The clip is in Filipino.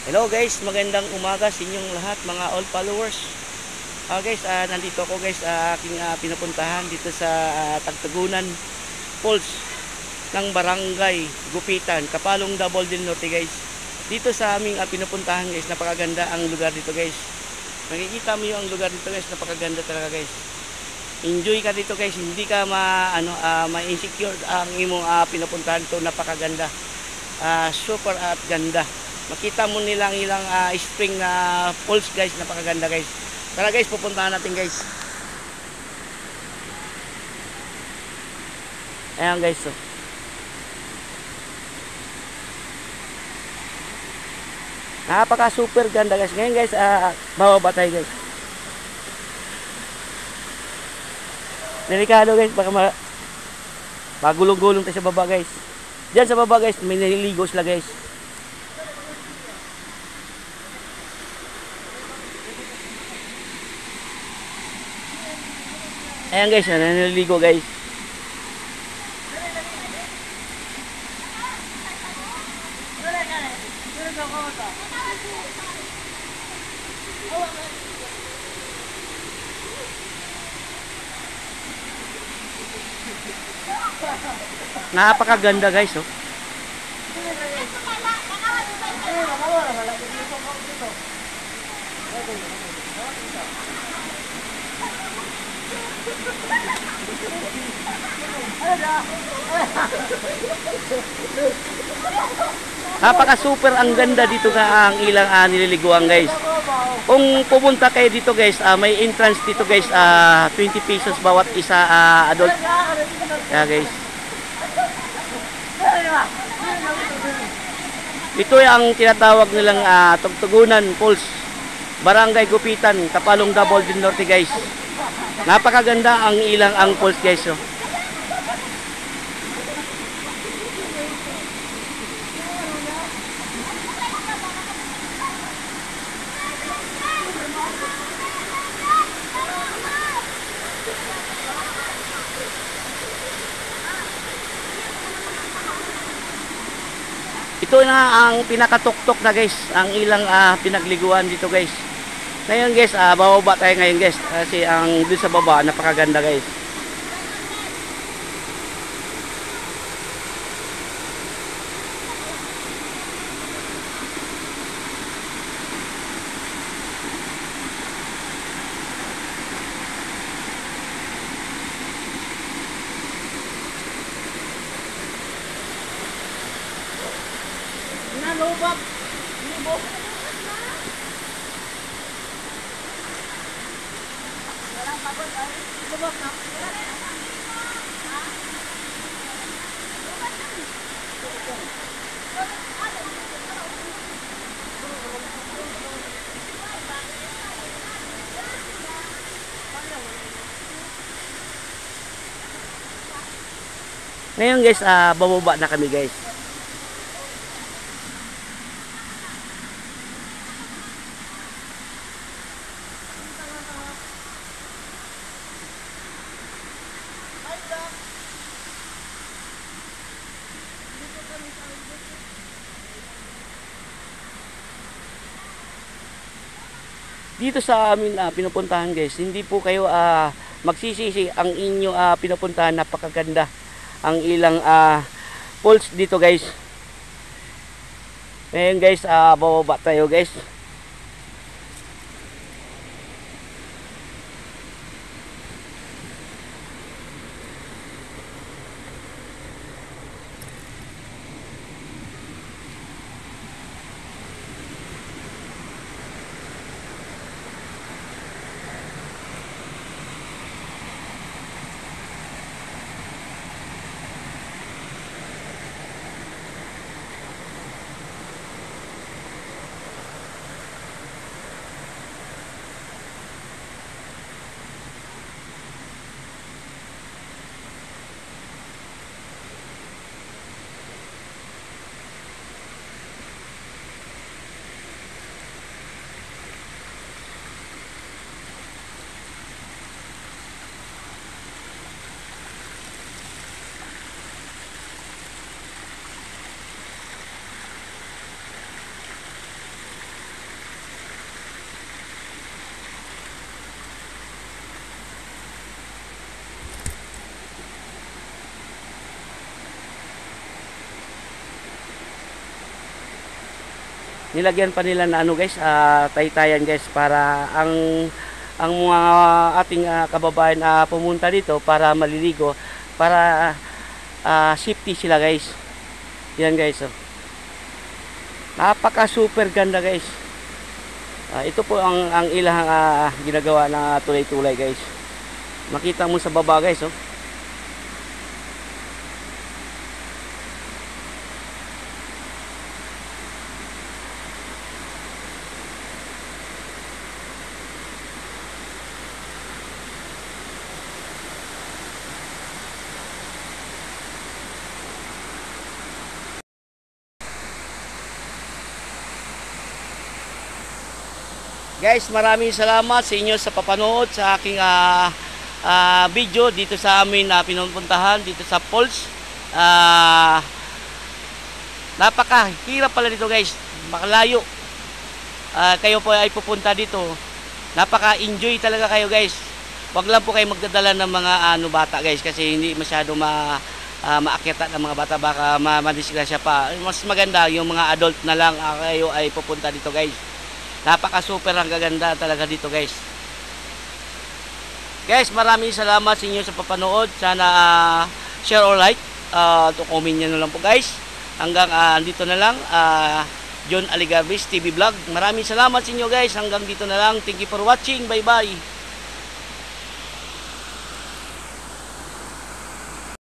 Hello guys, magandang umaga sa inyong lahat mga all followers. Guys, nandito ako guys, aking pinupuntahan dito sa Tagtagunan Falls ng Barangay Gupitan, Kapalong Davao del Norte guys. Dito sa aming pinupuntahan guys, napakaganda ang lugar dito guys. Makikita mo yung ang lugar dito guys, napakaganda talaga guys. Enjoy ka dito guys, hindi ka ma-insecure ang imong pinupuntahan dito, napakaganda. Super at ganda. Makita mo nilang ilang spring na falls guys, napakaganda guys. Tara guys, pupuntahan natin guys. Ayan guys, so. Napaka super ganda guys. Ngayon guys, bababa tayo guys. Delikado guys, baka magulong-gulong tayo sa baba guys. Diyan sa baba guys, may nililigo sila guys. Ayan guys, naliligo guys. Napakaganda guys, oh. Napaka super ang ganda dito na ang ilang nililiguan guys. Kung pupunta kayo dito guys, may entrance dito guys, 20 pesos bawat isa adult. Yeah guys. Ito ang tinatawag nilang Tagtagunan Falls, Barangay Gupitan, Kapalong Davao del Norte guys. Napakaganda ang ilang ang falls guys, oh. Ito na ang pinakatuktok na guys, ang ilang pinagliguan dito guys. Ngayon guys, bababa tayo ngayon guys, kasi ang dun sa baba napakaganda guys. Nalubak. Lubok. Walang pagod ay lubok na. Ngayon guys, bababa na kami guys. Dito sa amin pinupuntahan guys, hindi po kayo magsisisi, ang inyo pinupuntahan, napakaganda ang ilang falls dito guys. Ngayon guys, bababa tayo guys. nilagyan pa nila na ano guys, taytayan guys, para ang mga ating kababayan pumunta dito para maliligo, para safety sila guys. Yan guys, oh. Napaka super ganda guys. Ito po ang ilang ginagawa na tulay-tulay guys. Makita mo sa baba guys, oh. Guys, maraming salamat sa inyo sa papanood sa aking video dito sa amin na pinupuntahan dito sa falls. Napakahirap pala dito guys, makalayo. Kayo po ay pupunta dito, napaka-enjoy talaga kayo guys. Wag lang po kayo magdadala ng mga bata guys, kasi hindi masyado maakyatan ng mga bata, baka madisgrasya pa. Mas maganda yung mga adult na lang kayo ay pupunta dito guys. Napaka super ang gaganda talaga dito guys. Guys, maraming salamat sa inyo sa papanood. Sana share or like, comment nyo na lang po guys. Hanggang dito na lang, John Aligarbis TV Vlog. Maraming salamat sa inyo guys. Hanggang dito na lang. Thank you for watching. Bye bye.